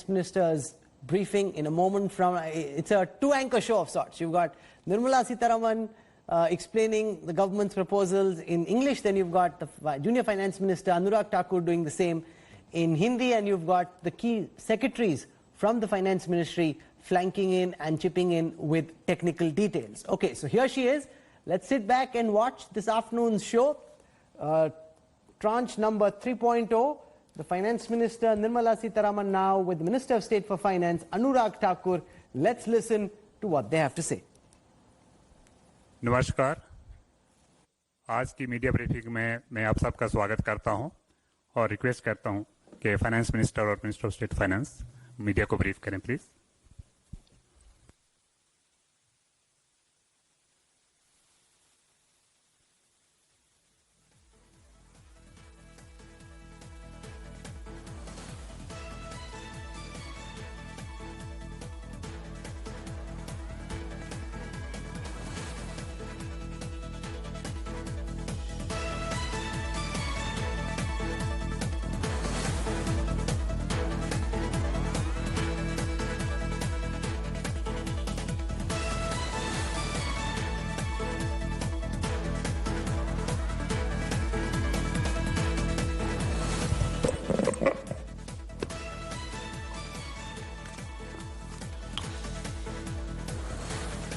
Minister's briefing in a moment from, it's a two-anchor show of sorts. You've got Nirmala Sitharaman explaining the government's proposals in English, then you've got the Junior Finance Minister Anurag Thakur doing the same in Hindi, and you've got the key secretaries from the Finance Ministry flanking in and chipping in with technical details. Okay, so here she is. Let's sit back and watch this afternoon's show. Tranche number 3.0. The Finance Minister Nirmala Sitharaman now with the Minister of State for Finance Anurag Thakur. Let's listen to what they have to say. नमस्कार, आज की media briefing में मैं आप सबका स्वागत करता हूं और रिक्वेस्ट करता हूं कि फाइनेंस मिनिस्टर और minister of state finance media को ब्रीफ करें please.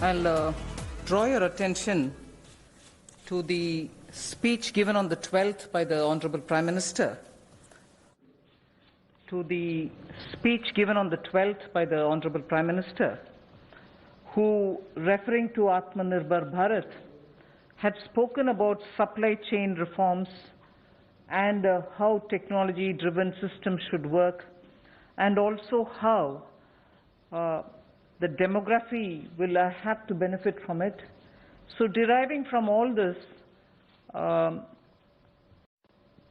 I'll draw your attention to the speech given on the 12th by the Honorable Prime Minister. To the speech given on the 12th by the Honorable Prime Minister, who, referring to Atmanirbhar Bharat, had spoken about supply chain reforms and how technology-driven systems should work, and also how the demography will have to benefit from it. So deriving from all this,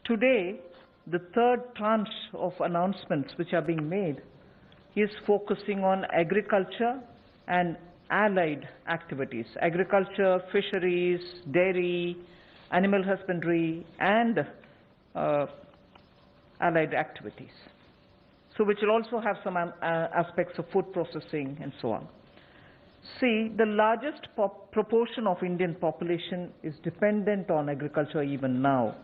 today the third tranche of announcements which are being made is focusing on agriculture and allied activities. Agriculture, fisheries, dairy, animal husbandry, and allied activities. So which will also have some aspects of food processing and so on. See, the largest proportion of Indian population is dependent on agriculture even now.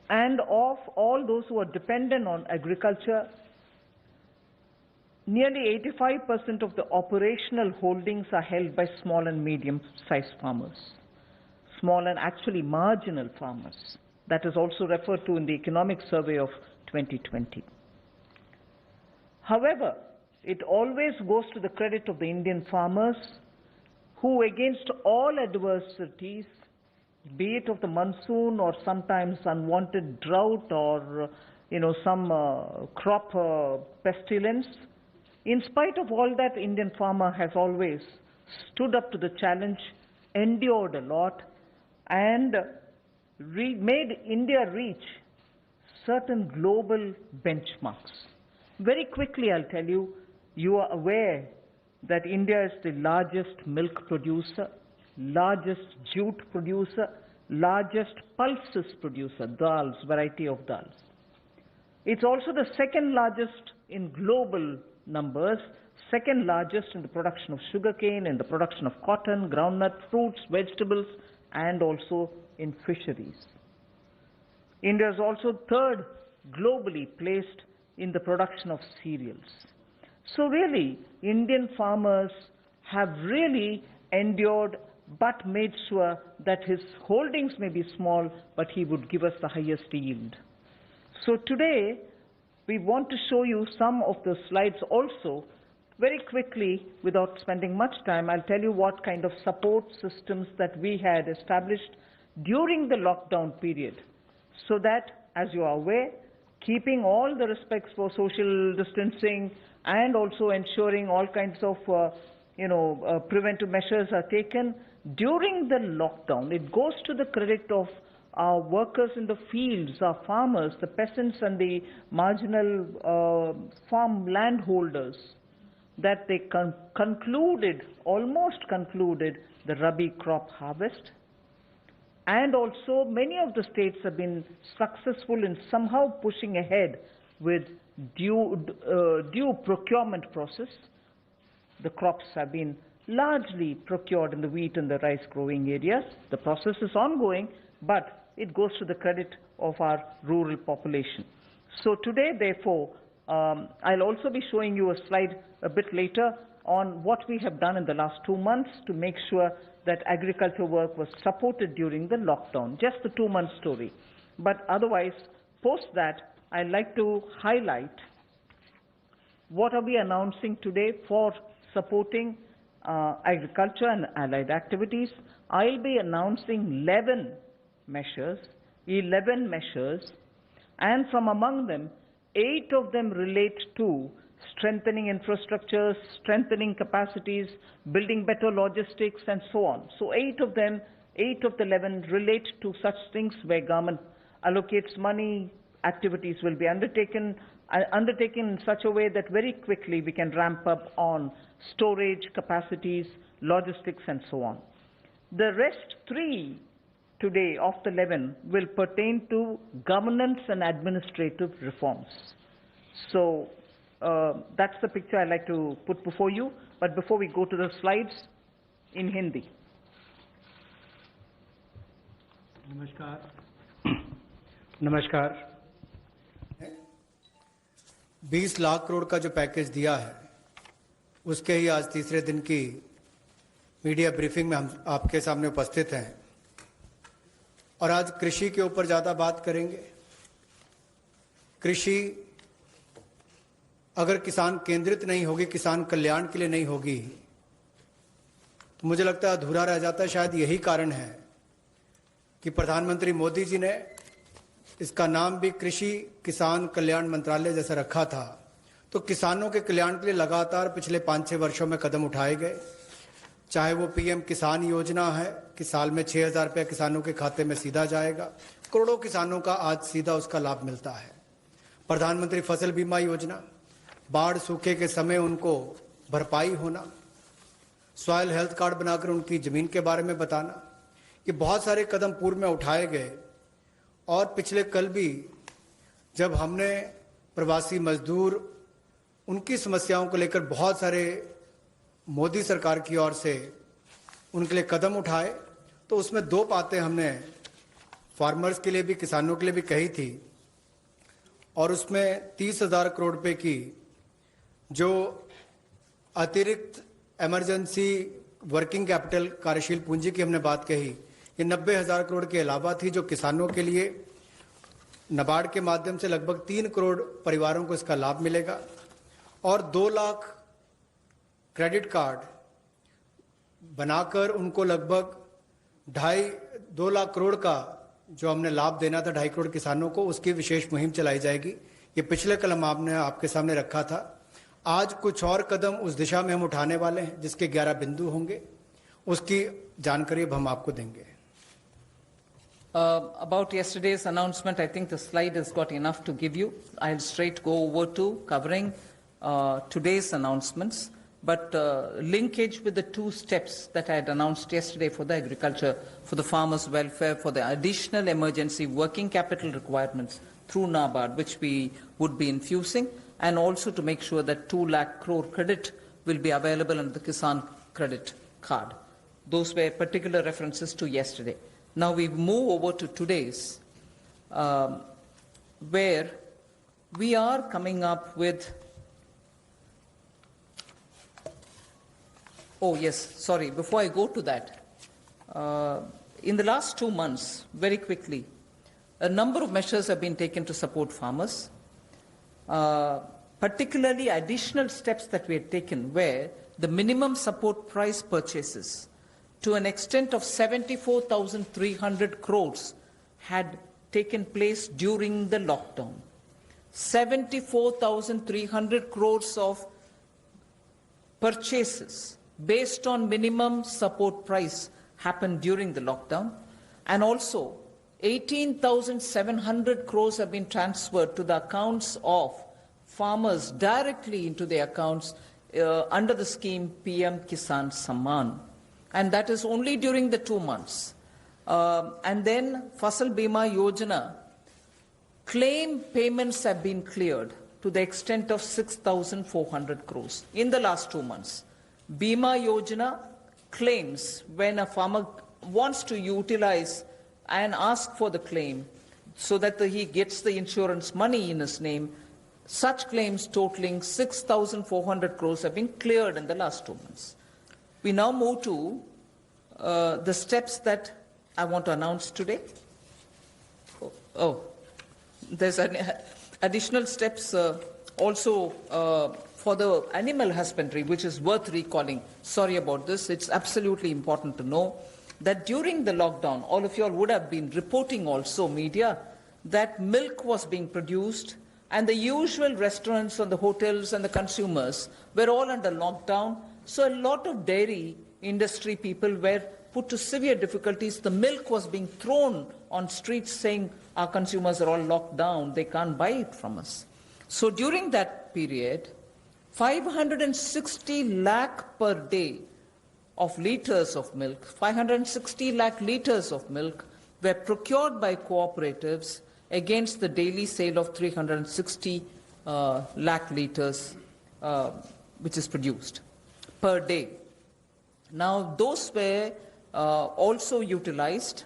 And of all those who are dependent on agriculture, nearly 85% of the operational holdings are held by small and medium-sized farmers, small and actually marginal farmers. That is also referred to in the Economic Survey of 2020. However, it always goes to the credit of the Indian farmers who, against all adversities, be it of the monsoon or sometimes unwanted drought or some crop pestilence, in spite of all that, Indian farmer has always stood up to the challenge, endured a lot, and made India reach certain global benchmarks. Very quickly, I'll tell you, you are aware that India is the largest milk producer, largest jute producer, largest pulses producer, dals, variety of dals. It's also the second largest in global numbers, second largest in the production of sugarcane, in the production of cotton, groundnut, fruits, vegetables, and also in fisheries. India is also third globally placed in the production of cereals. So really, Indian farmers have really endured but made sure that his holdings may be small, but he would give us the highest yield. So today, we want to show you some of the slides also. Very quickly, without spending much time, I'll tell you what kind of support systems that we had established during the lockdown period, so that, as you are aware, keeping all the respects for social distancing and also ensuring all kinds of preventive measures are taken during the lockdown. It goes to the credit of our workers in the fields, our farmers, the peasants and the marginal farm landholders, that they almost concluded the Rabi crop harvest. And also many of the states have been successful in somehow pushing ahead with due procurement process. The crops have been largely procured in the wheat and the rice growing areas. The process is ongoing, but it goes to the credit of our rural population. So today, therefore, I'll also be showing you a slide a bit later on what we have done in the last 2 months to make sure that agriculture work was supported during the lockdown, just the 2-month story. But otherwise, post that, I'd like to highlight what are we announcing today for supporting agriculture and allied activities. I'll be announcing 11 measures, and from among them, 8 of them relate to strengthening infrastructures, strengthening capacities, building better logistics, and so on. So 8 of the 11 relate to such things where government allocates money, activities will be undertaken in such a way that very quickly we can ramp up on storage capacities, logistics, and so on. The rest 3 today of the 11 will pertain to governance and administrative reforms. So that's the picture I'd like to put before you. But before we go to the slides, in Hindi. नमस्कार 20 लाख करोड़ का जो package दिया है उसके ही आज तीसरे दिन की मीडिया ब्रीफिंग में हम आपके सामने उपस्थित हैं और आज कृषि के ऊपर ज़्यादा बात करेंगे। कृषि अगर किसान केंद्रित नहीं होगी, किसान कल्याण के लिए नहीं होगी, तो मुझे लगता है अधूरा रह जाता है। शायद यही कारण है कि प्रधानमंत्री मोदी जी ने इसका नाम भी कृषि किसान कल्याण मंत्रालय जैसा रखा था। तो किसानों के कल्याण के लिए लगातार पिछले 5-6 वर्षों में कदम उठाए गए, चाहे वो पीएम किसान योजना है कि साल में 6,000 रुपये किसानों के खाते में सीधा जाएगा, करोड़ों किसानों का आज सीधा उसका लाभ मिलता है। प्रधानमंत्री फसल बीमा योजना, बाढ़ सूखे के समय उनको भरपाई होना, सॉइल हेल्थ कार्ड बनाकर उनकी ज़मीन के बारे में बताना, ये बहुत सारे कदम पूर्व में उठाए गए। और पिछले कल भी जब हमने प्रवासी मजदूर उनकी समस्याओं को लेकर बहुत सारे मोदी सरकार की ओर से उनके लिए कदम उठाए, तो उसमें 2 बातें हमने फार्मर्स के लिए भी, किसानों के लिए भी कही थी। और उसमें 30,000 करोड़ रुपए की जो अतिरिक्त इमरजेंसी वर्किंग कैपिटल कार्यशील पूंजी की हमने बात कही, ये 90,000 करोड़ के अलावा थी जो किसानों के लिए नाबार्ड के माध्यम से लगभग 3 करोड़ परिवारों को इसका लाभ मिलेगा। और 2 लाख क्रेडिट कार्ड बनाकर उनको लगभग 2 लाख करोड़ का जो हमने लाभ देना था 2.5 करोड़ किसानों को, उसकी विशेष मुहिम चलाई जाएगी। ये पिछले कल आपने आपके सामने रखा था। आज कुछ और कदम उस दिशा में हम उठाने वाले हैं जिसके 11 बिंदु होंगे, उसकी जानकारी अब हम आपको देंगे। About yesterday's announcement, I think the slide has got enough to give you. I'll straight go over to covering today's announcements, but linkage with the 2 steps that I had announced yesterday for the agriculture, for the farmers' welfare, for the additional emergency working capital requirements through NABARD, which we would be infusing, and also to make sure that 2 lakh crore credit will be available under the Kisan credit card. Those were particular references to yesterday. Now we move over to today's, where we are coming up with, oh yes, sorry, before I go to that, in the last 2 months, very quickly, a number of measures have been taken to support farmers, particularly additional steps that we had taken where the minimum support price purchases to an extent of 74,300 crores had taken place during the lockdown. 74,300 crores of purchases based on minimum support price happened during the lockdown, and also 18,700 crores have been transferred to the accounts of farmers directly into their accounts under the scheme PM Kisan Samman. And that is only during the 2 months. And then Fasal Bima Yojana, claim payments have been cleared to the extent of 6,400 crores in the last 2 months. Bima Yojana claims, when a farmer wants to utilize and ask for the claim so that he gets the insurance money in his name, such claims totaling 6,400 crores have been cleared in the last 2 months. We now move to the steps that I want to announce today. There's additional steps also for the animal husbandry, which is worth recalling. Sorry about this. It's absolutely important to know that during the lockdown, all of you all would have been reporting also, media, that milk was being produced and the usual restaurants and the hotels and the consumers were all under lockdown. So a lot of dairy industry people were put to severe difficulties. The milk was being thrown on streets saying our consumers are all locked down, they can't buy it from us. So during that period, 560 lakh per day of liters of milk, 560 lakh liters of milk were procured by cooperatives against the daily sale of 360 lakh liters which is produced per day. Now those were also utilized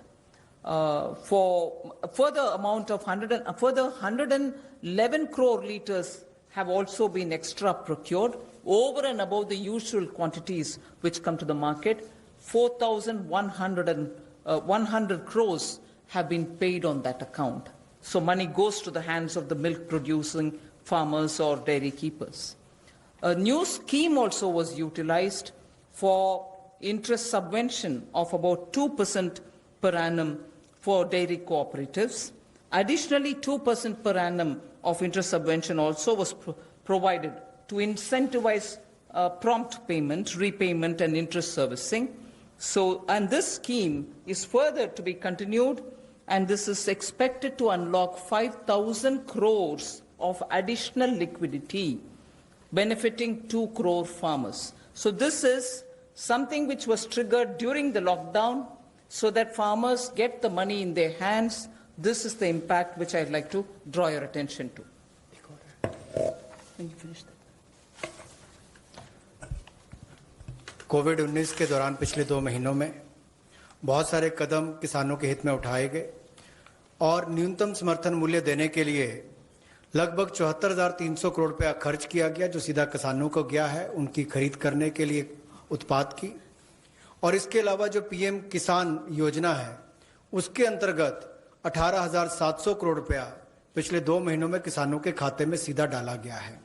for a further amount of 111 crore liters have also been extra procured over and above the usual quantities which come to the market. 4,100 crores have been paid on that account. So money goes to the hands of the milk producing farmers or dairy keepers. A new scheme also was utilized for interest subvention of about 2% per annum for dairy cooperatives. Additionally, 2% per annum of interest subvention also was provided to incentivize prompt payment, repayment and interest servicing. So, and this scheme is further to be continued, and this is expected to unlock 5,000 crores of additional liquidity, benefiting 2 crore farmers. So this is something which was triggered during the lockdown so that farmers get the money in their hands. This is the impact which I'd like to draw your attention to. कोविड-19 के दौरान पिछले 2 महीनों में बहुत सारे कदम किसानों के हित में उठाए गए और न्यूनतम समर्थन मूल्य देने के लिए लगभग 74,300 करोड़ रुपया खर्च किया गया, जो सीधा किसानों को गया है उनकी खरीद करने के लिए उत्पाद की। और इसके अलावा जो पीएम किसान योजना है उसके अंतर्गत 18,700 करोड़ रुपया पिछले 2 महीनों में किसानों के खाते में सीधा डाला गया है।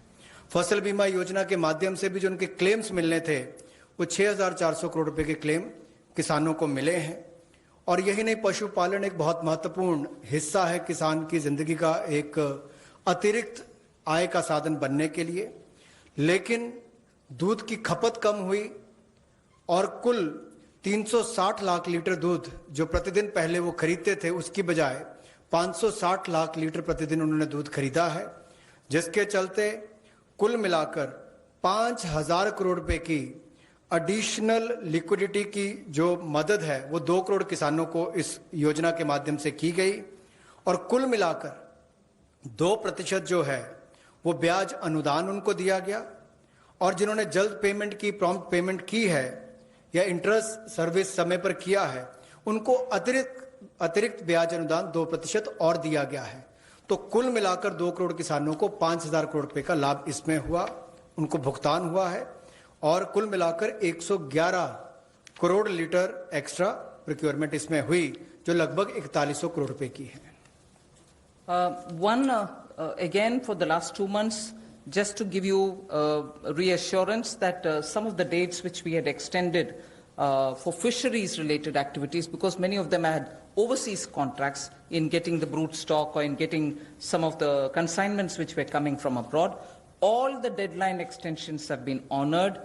फसल बीमा योजना के माध्यम से भी जो उनके क्लेम्स मिलने थे वो 6,400 करोड़ रुपए के क्लेम किसानों को मिले हैं। और यही नहीं, पशुपालन एक बहुत महत्वपूर्ण हिस्सा है किसान की जिंदगी का, एक अतिरिक्त आय का साधन बनने के लिए। लेकिन दूध की खपत कम हुई और कुल 360 लाख लीटर दूध जो प्रतिदिन पहले वो खरीदते थे उसकी बजाय 560 लाख लीटर प्रतिदिन उन्होंने दूध खरीदा है, जिसके चलते कुल मिलाकर 5,000 करोड़ रुपए की एडिशनल लिक्विडिटी की जो मदद है वो 2 करोड़ किसानों को इस योजना के माध्यम से की गई। और कुल मिलाकर 2% जो है वो ब्याज अनुदान उनको दिया गया, और जिन्होंने जल्द पेमेंट की, प्रॉम्प्ट पेमेंट की है या इंटरेस्ट सर्विस समय पर किया है, उनको अतिरिक्त ब्याज अनुदान 2% और दिया गया है। तो कुल मिलाकर 2 करोड़ किसानों को 5,000 करोड़ रुपए का लाभ इसमें हुआ, उनको भुगतान हुआ है। और कुल मिलाकर 111 करोड़ लीटर एक्स्ट्रा प्रोक्योरमेंट इसमें हुई, जो लगभग 4100 करोड़ रुपए की है। Again, for the last 2 months, just to give you reassurance that some of the dates which we had extended for fisheries-related activities, because many of them had overseas contracts in getting the brood stock or in getting some of the consignments which were coming from abroad, all the deadline extensions have been honored.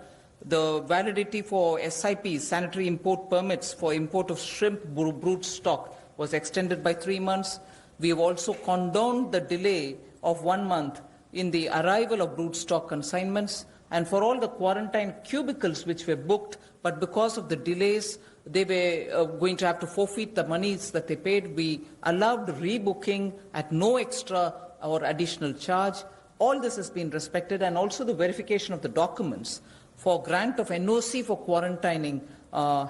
The validity for SIPs, sanitary import permits for import of shrimp brood stock, was extended by 3 months. We have also condoned the delay of 1 month in the arrival of brood stock consignments, and for all the quarantine cubicles which were booked, but because of the delays, they were going to have to forfeit the monies that they paid. We allowed rebooking at no extra or additional charge. All this has been respected, and also the verification of the documents for grant of NOC for quarantining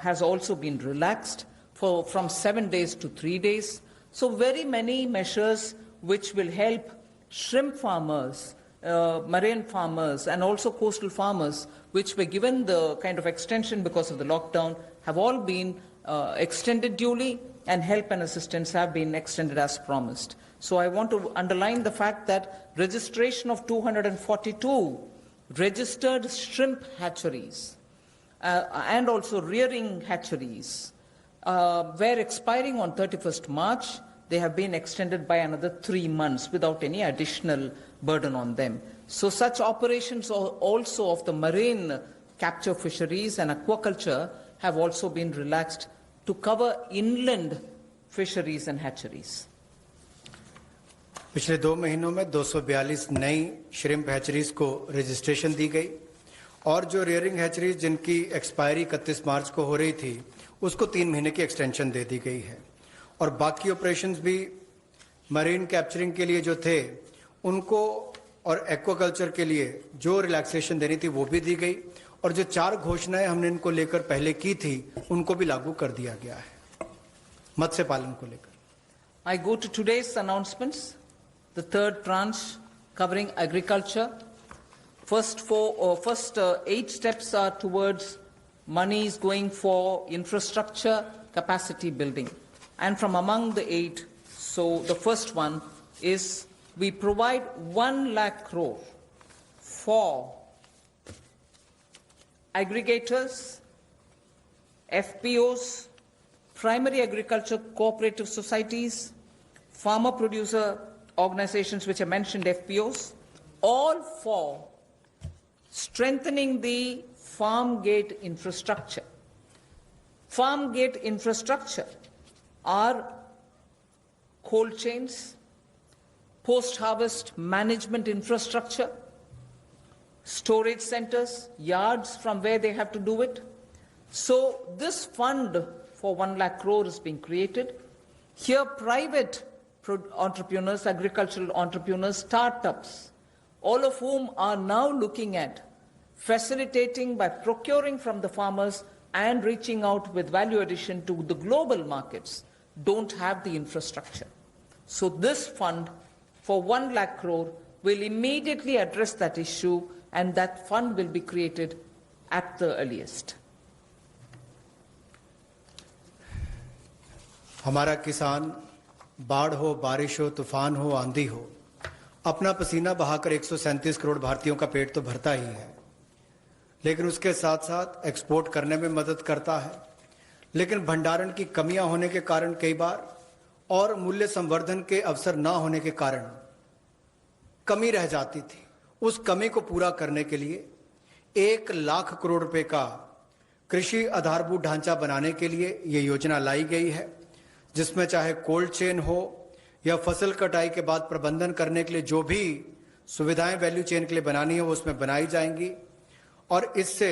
has also been relaxed from 7 days to 3 days. So very many measures which will help shrimp farmers, marine farmers, and also coastal farmers, which were given the kind of extension because of the lockdown, have all been extended duly, and help and assistance have been extended as promised. So I want to underline the fact that registration of 242 registered shrimp hatcheries and also rearing hatcheries were expiring on 31st March. They have been extended by another 3 months without any additional burden on them. So such operations also of the marine capture fisheries and aquaculture have also been relaxed to cover inland fisheries and hatcheries. पिछले 2 महीनों में 242 नई shrimp hatcheries को registration दी गई, और जो rearing hatcheries जिनकी expiry 31 मार्च को हो रही थी उसको 3 महीने की एक्सटेंशन दे दी गई है, और बाकी ऑपरेशंस भी मरीन कैप्चरिंग के लिए जो थे उनको और एक्वाकल्चर के लिए जो रिलैक्सेशन देनी थी वो भी दी गई, और जो 4 घोषणाएं हमने इनको लेकर पहले की थी उनको भी लागू कर दिया गया है मत्स्य पालन को लेकर. I go to today's announcements. The third tranche covering agriculture. First 8 steps are towards monies going for infrastructure capacity building. And from among the 8, so the first one is we provide 1 lakh crore for aggregators, FPOs, primary agriculture cooperative societies, farmer producer organizations which I mentioned, FPOs, all for strengthening the farm gate infrastructure. Farm gate infrastructure are cold chains, post-harvest management infrastructure, storage centers, yards from where they have to do it. So this fund for 1 lakh crore is being created. Here private entrepreneurs, agricultural entrepreneurs, startups, all of whom are now looking at facilitating by procuring from the farmers and reaching out with value addition to the global markets, don't have the infrastructure. So this fund for 1 lakh crore will immediately address that issue, and that fund will be created at the earliest. हमारा किसान बाढ़ हो, बारिश हो, तूफान हो, आंधी हो, अपना पसीना बहाकर 137 करोड़ भारतीयों का पेट तो भरता ही है, लेकिन उसके साथ साथ एक्सपोर्ट करने में मदद करता है. लेकिन भंडारण की कमियां होने के कारण कई बार और मूल्य संवर्धन के अवसर ना होने के कारण कमी रह जाती थी. उस कमी को पूरा करने के लिए 1 लाख करोड़ रुपए का कृषि आधारभूत ढांचा बनाने के लिए ये योजना लाई गई है, जिसमें चाहे कोल्ड चेन हो या फसल कटाई के बाद प्रबंधन करने के लिए जो भी सुविधाएं वैल्यू चेन के लिए बनानी है वो उसमें बनाई जाएंगी, और इससे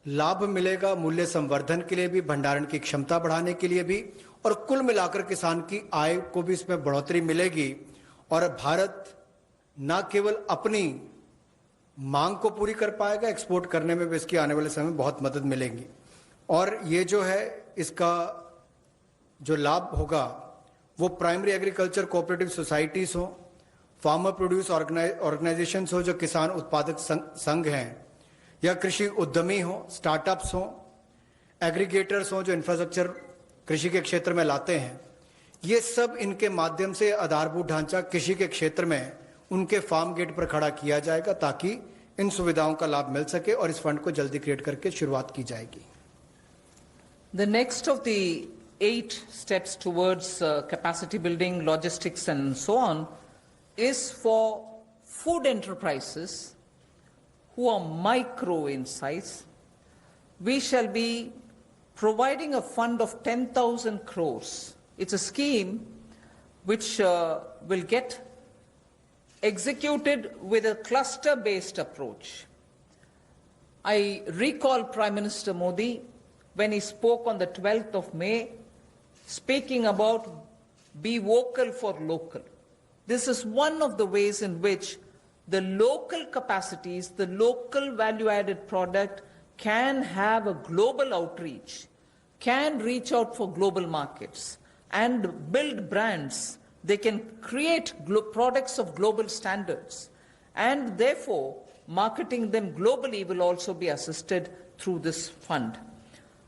लाभ मिलेगा मूल्य संवर्धन के लिए भी, भंडारण की क्षमता बढ़ाने के लिए भी, और कुल मिलाकर किसान की आय को भी इसमें बढ़ोतरी मिलेगी, और भारत न केवल अपनी मांग को पूरी कर पाएगा, एक्सपोर्ट करने में भी इसकी आने वाले समय में बहुत मदद मिलेगी. और ये जो है इसका जो लाभ होगा वो प्राइमरी एग्रीकल्चर कोऑपरेटिव सोसाइटीज हो, फार्मर प्रोड्यूस ऑर्गेनाइजेशंस हो जो किसान उत्पादक संघ हैं, या कृषि उद्यमी हो, स्टार्टअप्स हो, एग्रीगेटर्स हो जो इंफ्रास्ट्रक्चर कृषि के क्षेत्र में लाते हैं, ये सब इनके माध्यम से आधारभूत ढांचा कृषि के क्षेत्र में उनके फार्म गेट पर खड़ा किया जाएगा ताकि इन सुविधाओं का लाभ मिल सके, और इस फंड को जल्दी क्रिएट करके शुरुआत की जाएगी. The next of the 8 steps towards capacity building, logistics and so on is for food enterprises who are micro in size. We shall be providing a fund of 10,000 crores. It's a scheme which will get executed with a cluster-based approach. I recall Prime Minister Modi when he spoke on the 12th of May, speaking about be vocal for local. This is one of the ways in which the local capacities, the local value-added product can have a global outreach, can reach out for global markets and build brands. They can create products of global standards, and therefore marketing them globally will also be assisted through this fund.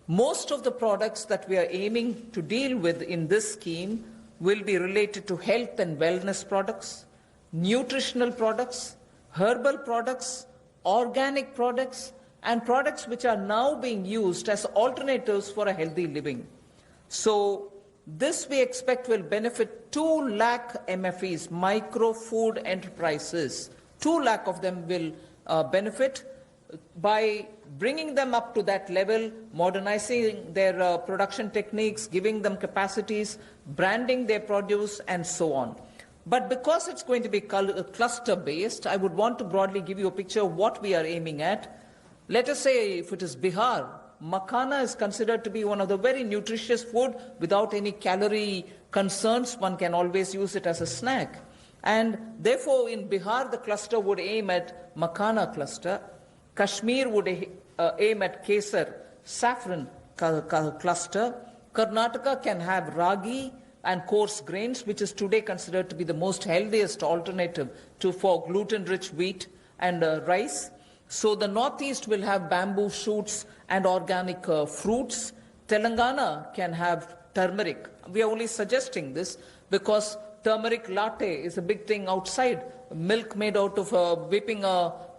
Most of the products that we are aiming to deal with in this scheme will be related to health and wellness products, nutritional products, herbal products, organic products, and products which are now being used as alternatives for a healthy living. So this we expect will benefit 2 lakh MFEs, micro food enterprises. 2 lakh of them will benefit by bringing them up to that level, modernizing their production techniques, giving them capacities, branding their produce, and so on. But because it's going to be cluster-based, I would want to broadly give you a picture of what we are aiming at. Let us say if it is Bihar, makhana is considered to be one of the very nutritious food without any calorie concerns. One can always use it as a snack. And therefore, in Bihar, the cluster would aim at makhana cluster. Kashmir would aim at kesar, saffron cluster. Karnataka can have ragi and coarse grains, which is today considered to be the most healthiest alternative for gluten-rich wheat and rice. So the Northeast will have bamboo shoots and organic fruits. Telangana can have turmeric. We are only suggesting this because turmeric latte is a big thing outside. Milk made out of whipping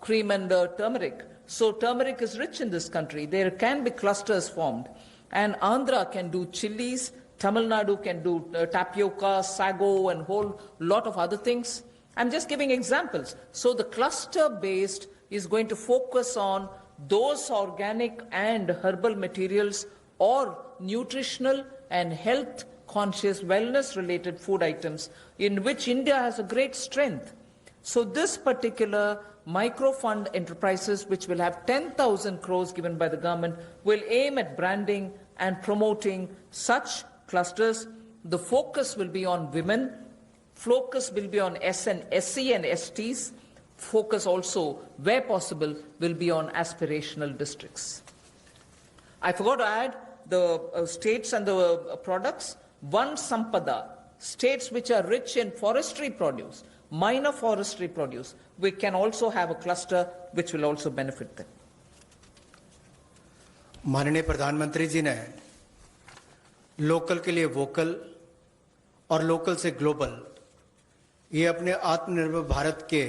cream and turmeric. So turmeric is rich in this country. There can be clusters formed. And Andhra can do chilies. Tamil Nadu can do tapioca, sago, and whole lot of other things. I'm just giving examples. So the cluster-based is going to focus on those organic and herbal materials or nutritional and health-conscious, wellness-related food items in which India has a great strength. So this particular microfund enterprises, which will have 10,000 crores given by the government, will aim at branding and promoting such clusters. The focus will be on women. Focus will be on SC and STs. Focus also, where possible, will be on aspirational districts. I forgot to add the states and the products. One Sampada, states which are rich in forestry produce, minor forestry produce, we can also have a cluster which will also benefit them. माननीय प्रधानमंत्री जी ने local के लिए vocal और local से global ये अपने आत्मनिर्भर भारत के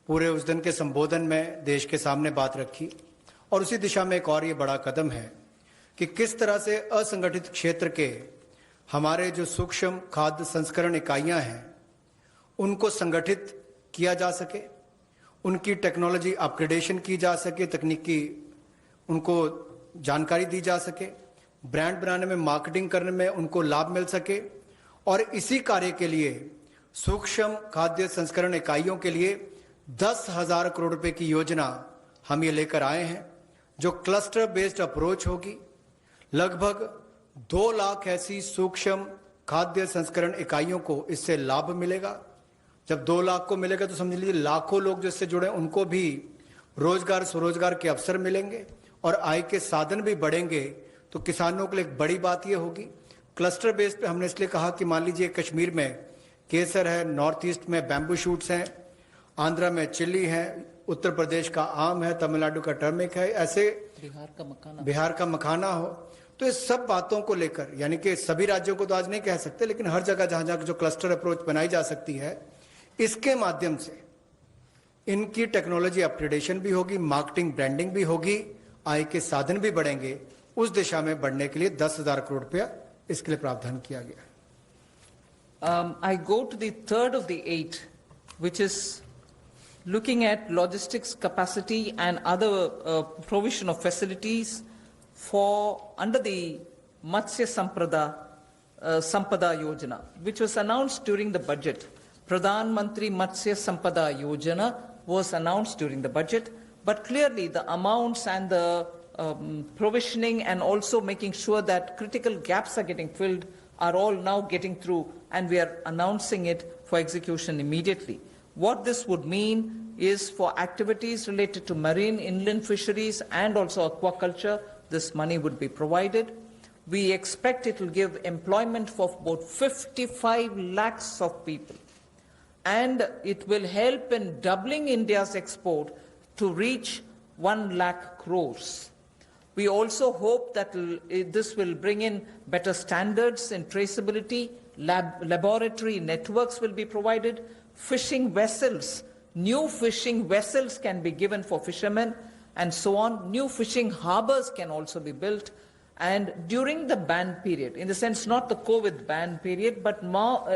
पूरे उस दिन के संबोधन में देश के सामने बात रखी और उसी दिशा में एक और ये बड़ा कदम है कि किस तरह से असंगठित क्षेत्र के हमारे जो सूक्ष्म खाद्य संस्करण इकाइयां हैं उनको संगठित किया जा सके, उनकी टेक्नोलॉजी अपग्रेडेशन की जा सके, तकनीकी उनको जानकारी दी जा सके, ब्रांड बनाने में, मार्केटिंग करने में उनको लाभ मिल सके। और इसी कार्य के लिए सूक्ष्म खाद्य संस्करण इकाइयों के लिए 10,000 करोड़ रुपए की योजना हम ये लेकर आए हैं जो क्लस्टर बेस्ड अप्रोच होगी। लगभग 2 लाख ऐसी सूक्ष्म खाद्य संस्करण इकाइयों को इससे लाभ मिलेगा। जब 2 लाख को मिलेगा तो समझ लीजिए लाखों लोग जिससे जुड़े उनको भी रोजगार स्वरोजगार के अवसर मिलेंगे और आय के साधन भी बढ़ेंगे। तो किसानों के लिए एक बड़ी बात यह होगी। क्लस्टर बेस पे हमने इसलिए कहा कि मान लीजिए कश्मीर में केसर है, नॉर्थ ईस्ट में बैम्बू शूट्स हैं, आंध्रा में चिल्ली है, उत्तर प्रदेश का आम है, तमिलनाडु का टर्मिक है, ऐसे बिहार का मखाना हो। तो इस सब बातों को लेकर, यानी कि सभी राज्यों को तो आज नहीं कह सकते, लेकिन हर जगह जहां जहां जो क्लस्टर अप्रोच बनाई जा सकती है, इसके माध्यम से इनकी टेक्नोलॉजी अपग्रेडेशन भी होगी, मार्केटिंग ब्रांडिंग भी होगी, आय के साधन भी बढ़ेंगे। उस दिशा में बढ़ने के लिए 10,000 करोड़ रुपया इसके लिए प्रावधान किया गया। I go to the third of the 8, which is looking at logistics capacity and other provision of facilities for under the Matsya Sampada Yojana, which was announced during the budget. Pradhan Mantri Matsya Sampada Yojana was announced during the budget, but clearly the amounts and the provisioning and also making sure that critical gaps are getting filled are all now getting through, and we are announcing it for execution immediately. What this would mean is for activities related to marine inland fisheries and also aquaculture, this money would be provided. We expect it will give employment for about 55 lakhs of people, and it will help in doubling India's export to reach 1 lakh crores. We also hope that this will bring in better standards in traceability, laboratory networks will be provided, fishing vessels, new fishing vessels can be given for fishermen, and so on. New fishing harbors can also be built. And during the ban period, in the sense not the COVID ban period, but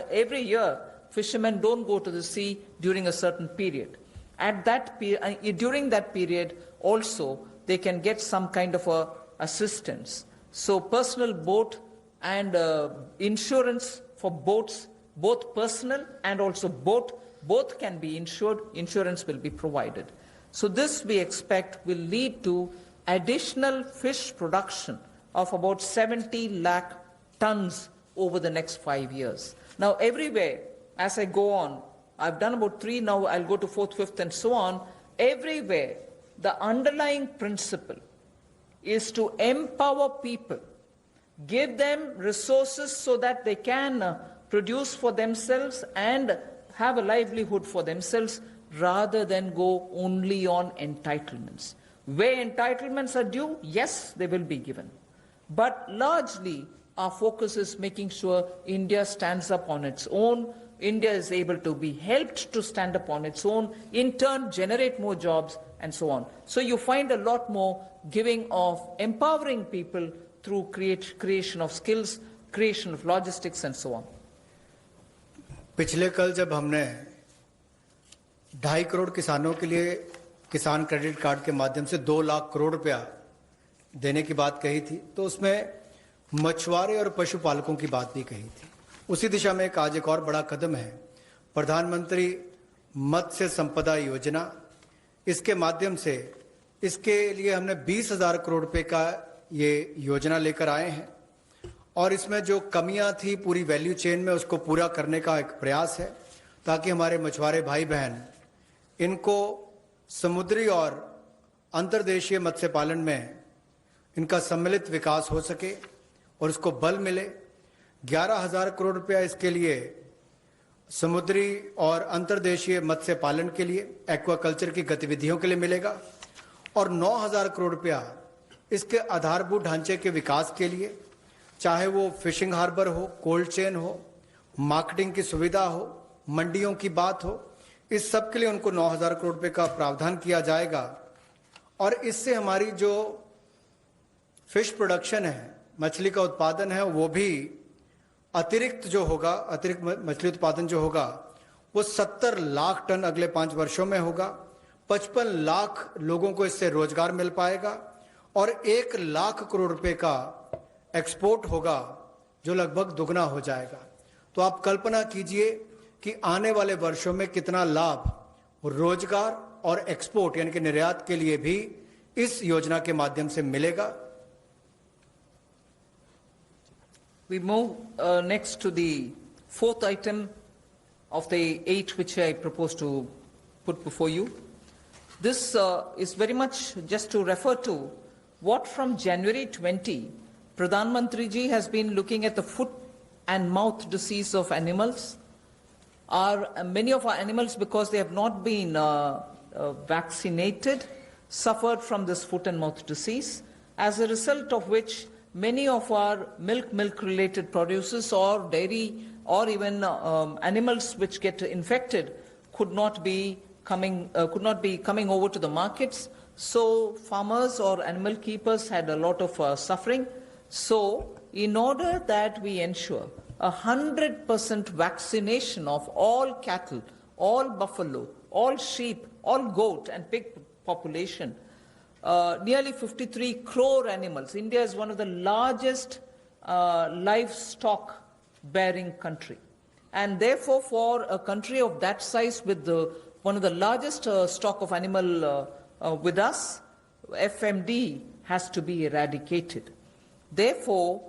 every year fishermen don't go to the sea during a certain period. During that period also, they can get some kind of assistance. So personal boat and insurance for boats, both personal and also both can be insured. Insurance will be provided. So this we expect will lead to additional fish production of about 70 lakh tons over the next 5 years. Now everywhere, as I go on, I've done about 3, now I'll go to 4th, 5th and so on. Everywhere, the underlying principle is to empower people, give them resources so that they can produce for themselves and have a livelihood for themselves rather than go only on entitlements. Where entitlements are due, yes, they will be given. But largely, our focus is making sure India stands up on its own. India is able to be helped to stand up on its own, in turn generate more jobs and so on. So you find a lot more giving of empowering people through creation of skills, creation of logistics and so on. पिछले कल जब हमने 2.5 करोड़ किसानों के लिए किसान credit card के माध्यम से 2 लाख करोड़ रुपया देने की बात कही थी, तो उसमें मछुआरे और पशुपालकों की बात भी कही थी। उसी दिशा में आज एक और बड़ा कदम है, प्रधानमंत्री मत्स्य संपदा योजना। इसके माध्यम से इसके लिए हमने 20,000 करोड़ रुपए का ये योजना लेकर आए हैं और इसमें जो कमियां थी पूरी वैल्यू चेन में उसको पूरा करने का एक प्रयास है, ताकि हमारे मछुआरे भाई बहन इनको समुद्री और अंतर्देशीय मत्स्य पालन में इनका सम्मिलित विकास हो सके और उसको बल मिले। 11,000 करोड़ रुपया इसके लिए समुद्री और अंतर्देशीय मत्स्य पालन के लिए, एक्वाकल्चर की गतिविधियों के लिए मिलेगा और 9,000 करोड़ रुपया इसके आधारभूत ढांचे के विकास के लिए, चाहे वो फिशिंग हार्बर हो, कोल्ड चेन हो, मार्केटिंग की सुविधा हो, मंडियों की बात हो, इस सब के लिए उनको 9,000 करोड़ रुपए का प्रावधान किया जाएगा। और इससे हमारी जो फिश प्रोडक्शन है, मछली का उत्पादन है, वो भी अतिरिक्त जो होगा, अतिरिक्त मछली उत्पादन जो होगा वो 70 लाख टन अगले 5 वर्षों में होगा। 55 लाख लोगों को इससे रोजगार मिल पाएगा और 1 लाख करोड़ रुपए का एक्सपोर्ट होगा, जो लगभग दुगना हो जाएगा। तो आप कल्पना कीजिए कि आने वाले वर्षों में कितना लाभ रोजगार और एक्सपोर्ट यानी कि निर्यात के लिए भी इस योजना के माध्यम से मिलेगा। We move next to the 4th item of the 8 which I propose to put before you. This is very much just to refer to what from January 20, Pradhan Mantri ji has been looking at the foot and mouth disease of animals. Many of our animals, because they have not been vaccinated, suffered from this foot and mouth disease, as a result of which many of our milk-related producers or dairy or even animals which get infected could not be coming over to the markets. So farmers or animal keepers had a lot of suffering. So in order that we ensure 100% vaccination of all cattle, all buffalo, all sheep, all goat and pig population, nearly 53 crore animals. India is one of the largest livestock bearing country. And therefore, for a country of that size with one of the largest stock of animal with us, FMD has to be eradicated. Therefore,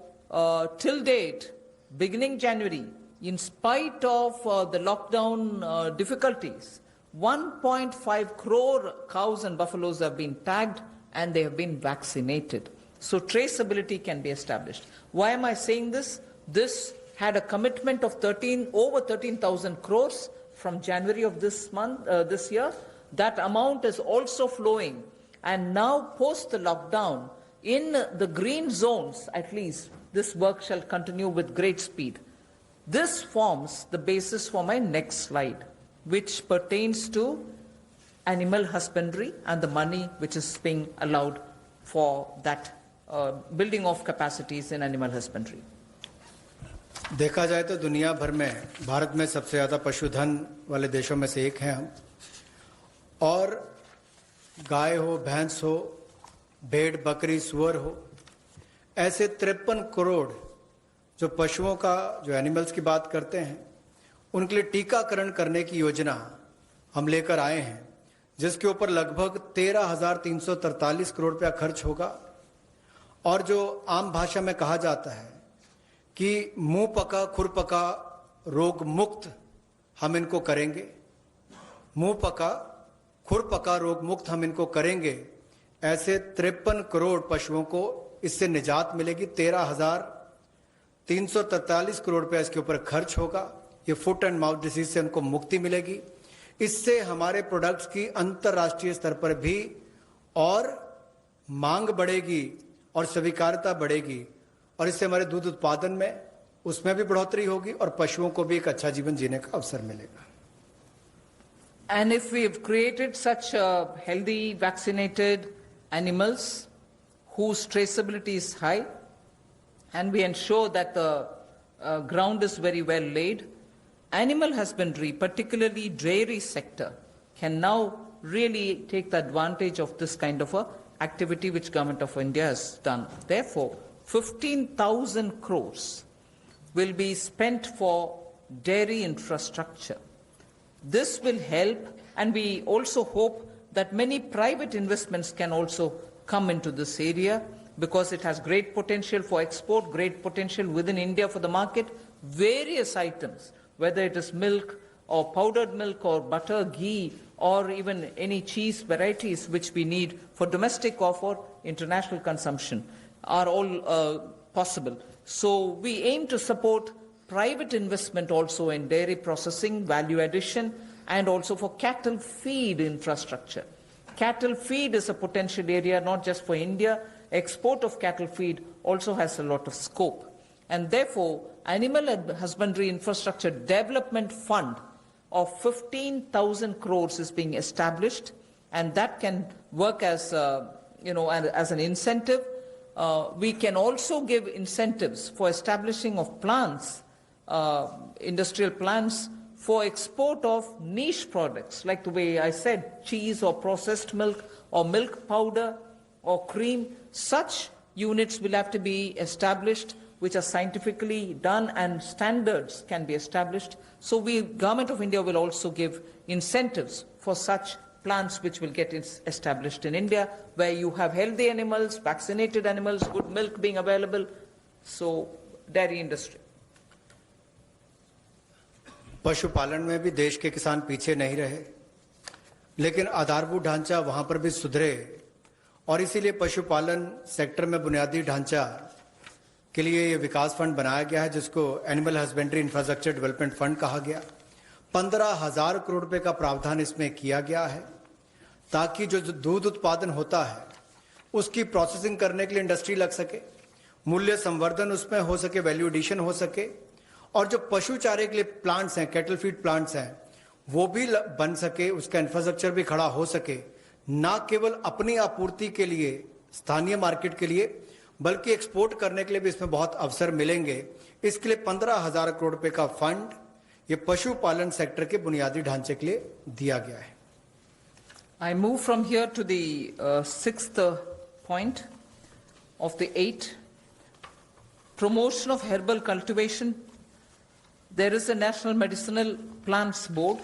till date, beginning January, in spite of the lockdown difficulties, 1.5 crore cows and buffaloes have been tagged and they have been vaccinated. So traceability can be established. Why am I saying this? This had a commitment of over 13,000 crores from January of this year. That amount is also flowing. And now, post the lockdown, in the green zones, at least, this work shall continue with great speed. This forms the basis for my next slide, which pertains to animal husbandry and the money which is being allowed for that building of capacities in animal husbandry. देखा जाए तो दुनिया भर में भारत में सबसे ज़्यादा पशुधन वाले देशों में से एक हैं हम, और गाय हो, भैंस हो, भेड़, बकरी, सुअर हो, ऐसे 53 करोड़ जो पशुओं का, जो एनिमल्स की बात करते हैं, उनके लिए टीकाकरण करने की योजना हम लेकर आए हैं, जिसके ऊपर लगभग 13,343 करोड़ रुपया खर्च होगा। और जो आम भाषा में कहा जाता है कि मुंह पका खुर पका रोग मुक्त हम इनको करेंगे, मुंह पका खुर पका रोग मुक्त हम इनको करेंगे, ऐसे 53 करोड़ पशुओं को इससे निजात मिलेगी। 13,343 करोड़ रुपया इसके ऊपर खर्च होगा। ये फुट एंड माउथ डिसीज से उनको मुक्ति मिलेगी। इससे हमारे प्रोडक्ट्स की अंतर्राष्ट्रीय स्तर पर भी और मांग बढ़ेगी और स्वीकार्यता बढ़ेगी, और इससे हमारे दूध उत्पादन में उसमें भी बढ़ोतरी होगी और पशुओं को भी एक अच्छा जीवन जीने का अवसर मिलेगा। And if we have created such healthy, vaccinated animals whose traceability is high, and we ensure that the ground is very well laid, animal husbandry, particularly dairy sector, can now really take the advantage of this kind of a activity which Government of India has done. Therefore, 15,000 crores will be spent for dairy infrastructure. This will help, and we also hope that many private investments can also come into this area, because it has great potential for export, great potential within India for the market. Various items, whether it is milk or powdered milk or butter, ghee, or even any cheese varieties which we need for domestic or for international consumption, are all possible. So we aim to support private investment also in dairy processing, value addition, and also for cattle feed infrastructure. Cattle feed is a potential area not just for India. Export of cattle feed also has a lot of scope. And therefore, Animal Husbandry Infrastructure Development Fund of 15,000 crores is being established, and that can work as, as an incentive. We can also give incentives for establishing of plants, industrial plants, for export of niche products, like the way I said, cheese or processed milk or milk powder or cream. Such units will have to be established, which are scientifically done, and standards can be established. So Government of India will also give incentives for such plants which will get established in India, where you have healthy animals, vaccinated animals, good milk being available. So dairy industry. पशुपालन में भी देश के किसान पीछे नहीं रहे, लेकिन आधारभूत ढांचा वहां पर भी सुधरे, और इसीलिए पशुपालन सेक्टर में बुनियादी ढांचा के लिए ये विकास फंड बनाया गया है, जिसको animal husbandry infrastructure development fund कहा गया। 15,000 करोड़ रुपए का प्रावधान इसमें किया गया है, ताकि जो दूध उत्पादन होता है उसकी प्रोसेसिंग करने के लिए इंडस्ट्री लग सके, मूल्य संवर्धन उसमें हो सके, वैल्यू एडिशन हो सके, और जो पशु चारे के लिए प्लांट्स हैं, कैटल फीड प्लांट्स हैं, वो भी बन सके, उसका इंफ्रास्ट्रक्चर भी खड़ा हो सके, ना केवल अपनी आपूर्ति के लिए, स्थानीय मार्केट के लिए, बल्कि एक्सपोर्ट करने के लिए भी इसमें बहुत अवसर मिलेंगे। इसके लिए 15,000 करोड़ रुपए का फंड ये पशुपालन सेक्टर के बुनियादी ढांचे के लिए दिया गया है। I move from here to the sixth point of the 8. Promotion of herbal cultivation. There is a National Medicinal Plants Board.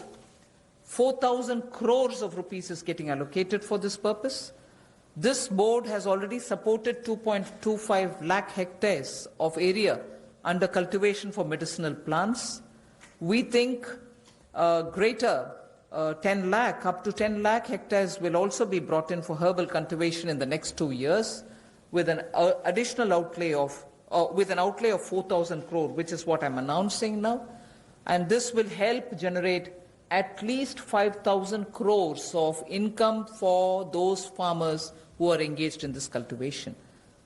4,000 crores of rupees is getting allocated for this purpose. This board has already supported 2.25 lakh hectares of area under cultivation for medicinal plants. We think greater 10 lakh, up to 10 lakh hectares will also be brought in for herbal cultivation in the next 2 years with an additional outlay of, with an outlay of 4,000 crore, which is what I'm announcing now. And this will help generate at least 5,000 crores of income for those farmers who are engaged in this cultivation.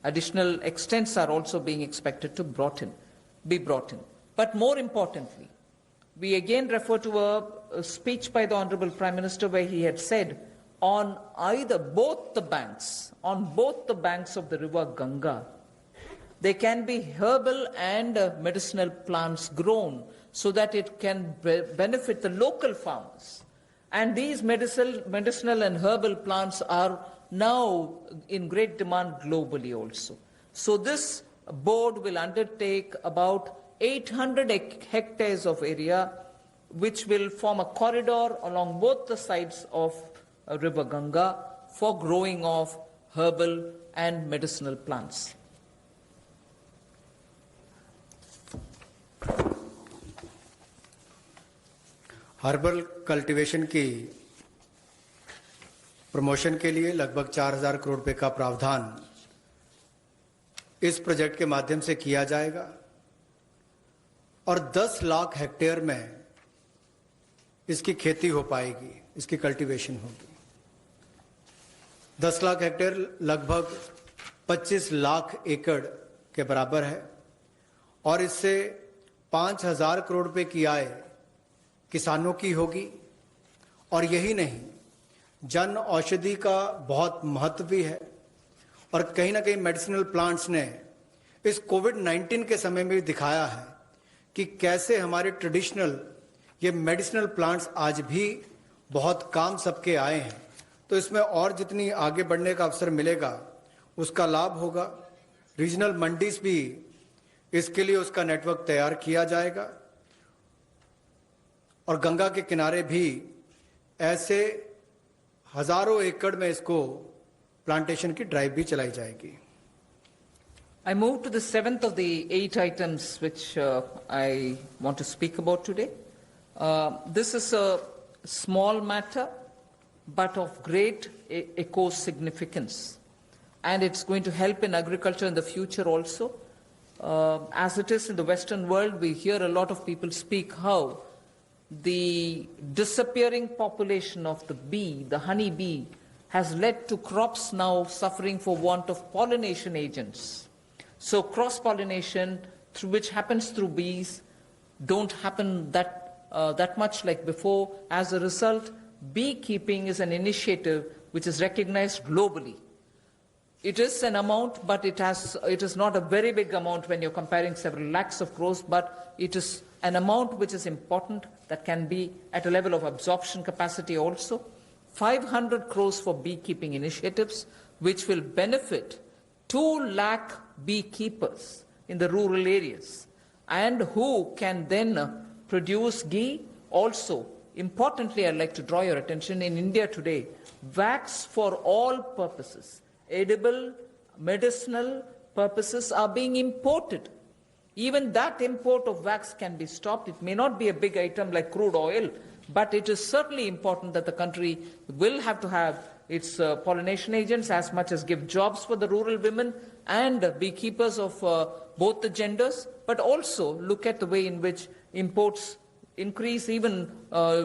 Additional extents are also being expected to be brought in. But more importantly, we again refer to a speech by the Honorable Prime Minister where he had said on both the banks of the river Ganga, there can be herbal and medicinal plants grown so that it can benefit the local farmers. And these medicinal and herbal plants are now in great demand globally also. So this board will undertake about 800 hectares of area which will form a corridor along both the sides of River Ganga for growing of herbal and medicinal plants. Herbal cultivation की promotion के लिए लगभग 4,000 करोड़ रुपए का प्रावधान इस project के माध्यम से किया जाएगा और 10 लाख हेक्टेयर में इसकी खेती हो पाएगी, इसकी कल्टीवेशन होगी। 10 लाख हेक्टेयर लगभग 25 लाख एकड़ के बराबर है और इससे 5,000 करोड़ रुपए की आय किसानों की होगी। और यही नहीं, जन औषधि का बहुत महत्व भी है और कहीं ना कहीं मेडिसिनल प्लांट्स ने इस कोविड-19 के समय में भी दिखाया है कि कैसे हमारे ट्रेडिशनल ये मेडिसिनल प्लांट्स आज भी बहुत काम सबके आए हैं। तो इसमें और जितनी आगे बढ़ने का अवसर मिलेगा उसका लाभ होगा। रीजनल मंडीज भी इसके लिए उसका नेटवर्क तैयार किया जाएगा और गंगा के किनारे भी ऐसे हजारों एकड़ में इसको प्लांटेशन की ड्राइव भी चलाई जाएगी। I move to the 7th of the 8 items which I want to speak about today. This is a small matter but of great eco significance, and it's going to help in agriculture in the future also. As it is in the Western world, we hear a lot of people speak how the disappearing population of the bee, the honey bee, has led to crops now suffering for want of pollination agents. So cross-pollination, which happens through bees, don't happen that much like before. As a result, beekeeping is an initiative which is recognized globally. It is an amount, but it is not a very big amount when you're comparing several lakhs of crores, but it is an amount which is important that can be at a level of absorption capacity also. 500 crores for beekeeping initiatives, which will benefit 2 lakh beekeepers in the rural areas, and who can then produce ghee. Also, importantly, I'd like to draw your attention, in India today, wax for all purposes, edible, medicinal purposes, are being imported. Even that import of wax can be stopped. It may not be a big item like crude oil, but it is certainly important that the country will have to have its pollination agents as much as give jobs for the rural women and beekeepers of both the genders, but also look at the way in which imports increase even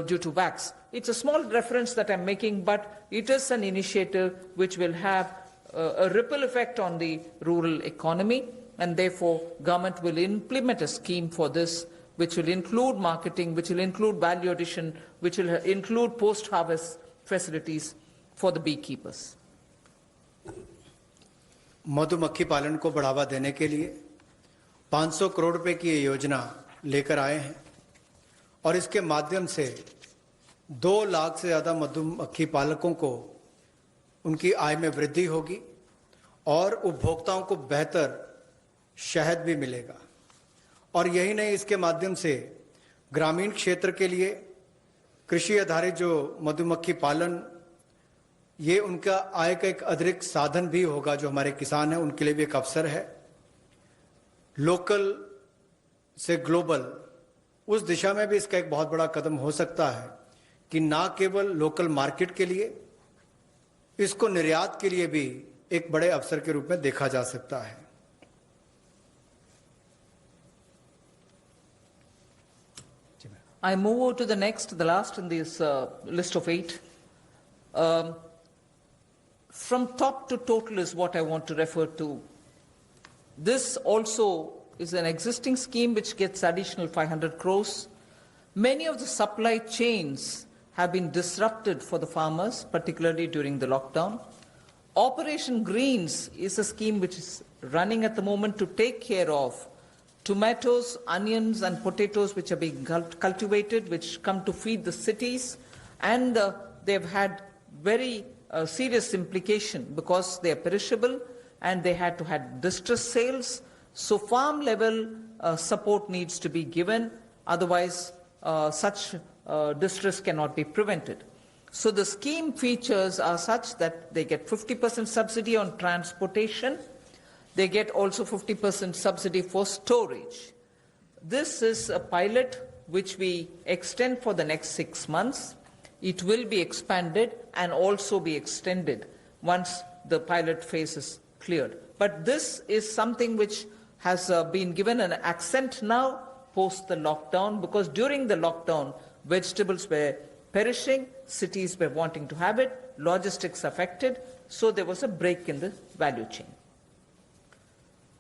due to wax. It's a small reference that I'm making, but it is an initiative which will have a ripple effect on the rural economy, and therefore government will implement a scheme for this, which will include marketing, which will include value addition, which will include post-harvest facilities for the beekeepers. मधुमक्खी पालन को बढ़ावा देने के लिए 500 करोड़ रुपए की ये योजना लेकर आए हैं और इसके माध्यम से 2 लाख से ज्यादा मधुमक्खी पालकों को उनकी आय में वृद्धि होगी और उपभोक्ताओं को बेहतर शहद भी मिलेगा। और यही नहीं, इसके माध्यम से ग्रामीण क्षेत्र के लिए कृषि आधारित जो मधुमक्खी पालन ये उनका आय का एक अतिरिक्त साधन भी होगा। जो हमारे किसान हैं उनके लिए भी एक अवसर है। लोकल से ग्लोबल, उस दिशा में भी इसका एक बहुत बड़ा कदम हो सकता है कि ना केवल लोकल मार्केट के लिए, इसको निर्यात के लिए भी एक बड़े अवसर के रूप में देखा जा सकता है। I move over to the next, the last in this list of 8. From top to total is what I want to refer to. This also is an existing scheme which gets additional 500 crores. Many of the supply chains have been disrupted for the farmers, particularly during the lockdown. Operation Greens is a scheme which is running at the moment to take care of tomatoes, onions and potatoes which are being cultivated, which come to feed the cities, and they've had very serious implication because they are perishable and they had to have distress sales. So farm level support needs to be given, otherwise such distress cannot be prevented. So the scheme features are such that they get 50% subsidy on transportation. They get also 50% subsidy for storage. This is a pilot which we extend for the next 6 months. It will be expanded and also be extended once the pilot phase is cleared. But this is something which has been given an accent now post the lockdown, because during the lockdown, vegetables were perishing, cities were wanting to have it, logistics affected, so there was a break in the value chain.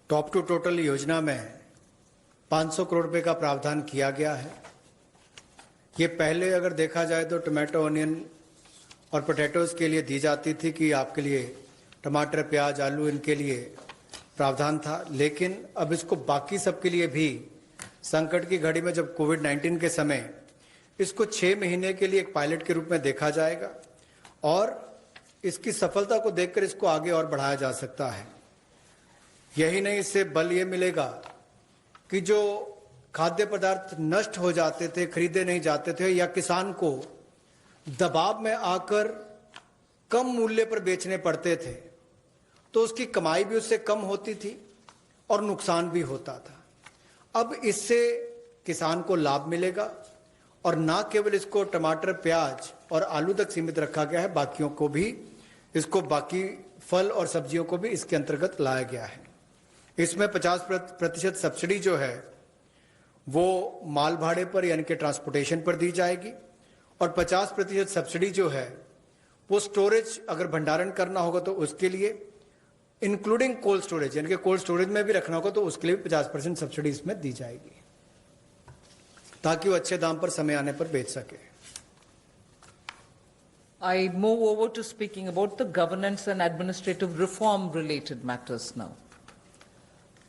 Top to total योजना में 500 करोड़ रुपए का प्रावधान किया गया है। ये पहले अगर देखा जाए तो टमाटो, अनियन और पोटैटोज के लिए दी जाती थी कि आपके लिए टमाटर, प्याज, आलू इनके लिए प्रावधान था, लेकिन अब इसको बाकी सबके लिए भी संकट की घड़ी में, जब कोविड-19 के समय, इसको 6 महीने के लिए एक पायलट के रूप में देखा जाएगा और इसकी सफलता को देखकर इसको आगे और बढ़ाया जा सकता है। यही नहीं, इससे बल ये मिलेगा कि जो खाद्य पदार्थ नष्ट हो जाते थे, खरीदे नहीं जाते थे या किसान को दबाव में आकर कम मूल्य पर बेचने पड़ते थे, तो उसकी कमाई भी उससे कम होती थी और नुकसान भी होता था। अब इससे किसान को लाभ मिलेगा और ना केवल इसको टमाटर, प्याज और आलू तक सीमित रखा गया है, बाकियों को भी, इसको बाकी फल और सब्जियों को भी इसके अंतर्गत लाया गया है। इसमें 50% सब्सिडी जो है वो माल भाड़े पर यानी कि ट्रांसपोर्टेशन पर दी जाएगी और 50% सब्सिडी जो है वो स्टोरेज, अगर भंडारण करना होगा तो उसके लिए, इंक्लूडिंग कोल्ड स्टोरेज, यानी कि कोल्ड स्टोरेज में भी रखना होगा तो उसके लिए 50% सब्सिडी इसमें दी जाएगी ताकि वो अच्छे दाम पर समय आने पर बेच सके। I move over to speaking about the governance and administrative reform related matters now.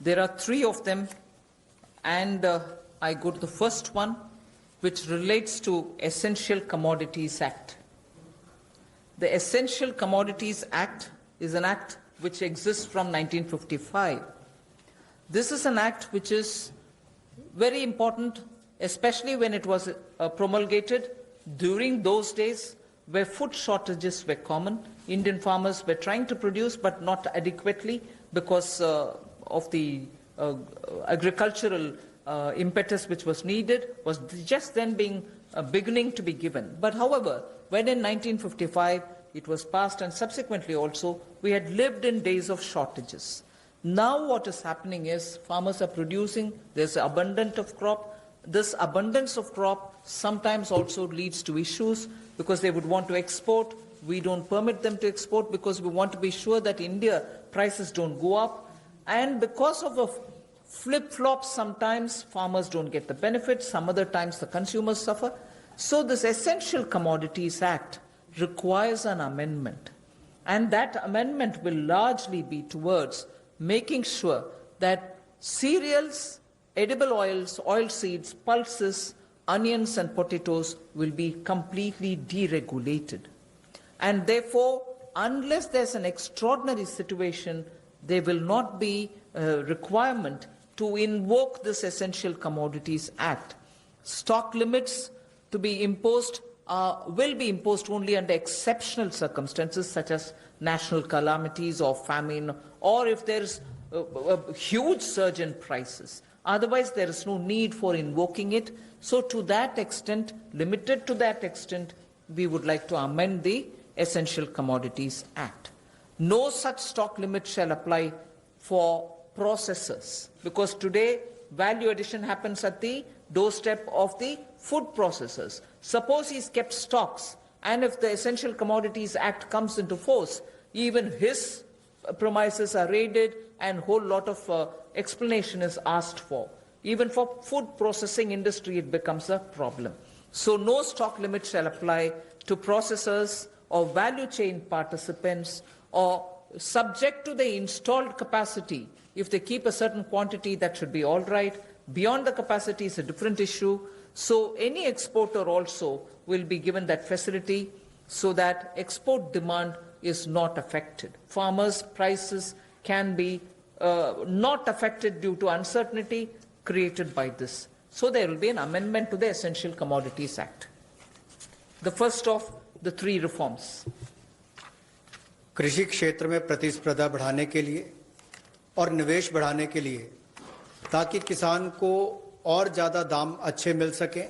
There are 3 of them, and I go to the first one, which relates to Essential Commodities Act. The Essential Commodities Act is an act which exists from 1955. This is an act which is very important, especially when it was promulgated during those days where food shortages were common. Indian farmers were trying to produce but not adequately because of the agricultural impetus which was needed was just then beginning to be given. But however, when in 1955 it was passed and subsequently also we had lived in days of shortages. Now what is happening is farmers are producing, there's abundance of crop. This abundance of crop sometimes also leads to issues because they would want to export. We don't permit them to export because we want to be sure that India prices don't go up. And because of a flip-flop, sometimes farmers don't get the benefit, some other times the consumers suffer. So this Essential Commodities Act requires an amendment. And that amendment will largely be towards making sure that cereals, edible oils, oilseeds, pulses, onions and potatoes will be completely deregulated. And therefore, unless there's an extraordinary situation, there will not be a requirement to invoke this Essential Commodities Act. Stock limits to be imposed will be imposed only under exceptional circumstances such as national calamities or famine, or if there is a huge surge in prices. Otherwise, there is no need for invoking it. So to that extent, limited to that extent, we would like to amend the Essential Commodities Act. No such stock limit shall apply for processors, because today value addition happens at the doorstep of the food processors. Suppose he's kept stocks, and if the Essential Commodities Act comes into force, even his premises are raided and a whole lot of explanation is asked for. Even for food processing industry, it becomes a problem. So no stock limit shall apply to processors or value chain participants, or subject to the installed capacity. If they keep a certain quantity, that should be all right. Beyond the capacity is a different issue. So any exporter also will be given that facility so that export demand is not affected. Farmers' prices can be not affected due to uncertainty created by this. So there will be an amendment to the Essential Commodities Act. The first of the three reforms. कृषि क्षेत्र में प्रतिस्पर्धा बढ़ाने के लिए और निवेश बढ़ाने के लिए, ताकि किसान को और ज़्यादा दाम अच्छे मिल सकें,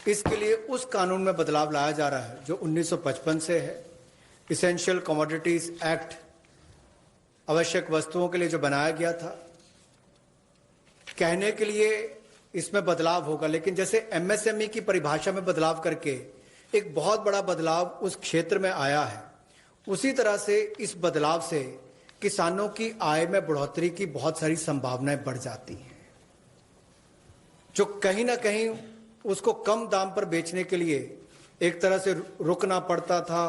इसके लिए उस कानून में बदलाव लाया जा रहा है जो 1955 से है। इसेंशियल कमोडिटीज एक्ट आवश्यक वस्तुओं के लिए जो बनाया गया था, कहने के लिए इसमें बदलाव होगा, लेकिन जैसे एमएसएमई की परिभाषा में बदलाव करके एक बहुत बड़ा बदलाव उस क्षेत्र में आया है, उसी तरह से इस बदलाव से किसानों की आय में बढ़ोतरी की बहुत सारी संभावनाएं बढ़ जाती हैं। जो कहीं ना कहीं उसको कम दाम पर बेचने के लिए एक तरह से रुकना पड़ता था,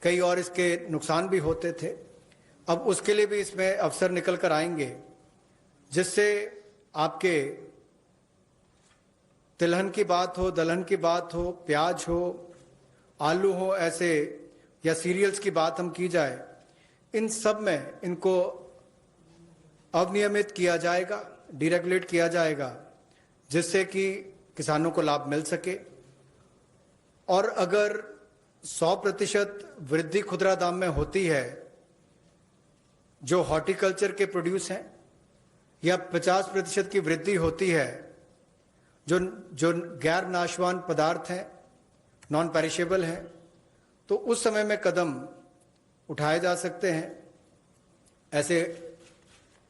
कई और इसके नुकसान भी होते थे। अब उसके लिए भी इसमें अवसर निकल कर आएंगे, जिससे आपके तिलहन की बात हो, दलहन की बात हो, प्याज हो, आलू हो, ऐसे या सीरियल्स की बात हम की जाए, इन सब में इनको अवनियमित किया जाएगा, डीरेगुलेट किया जाएगा, जिससे कि किसानों को लाभ मिल सके। और अगर 100% वृद्धि खुदरा दाम में होती है जो हॉर्टिकल्चर के प्रोड्यूस हैं, या 50% की वृद्धि होती है जो गैर नाशवान पदार्थ हैं, नॉन पेरिशेबल हैं, तो उस समय में कदम उठाए जा सकते हैं। ऐसे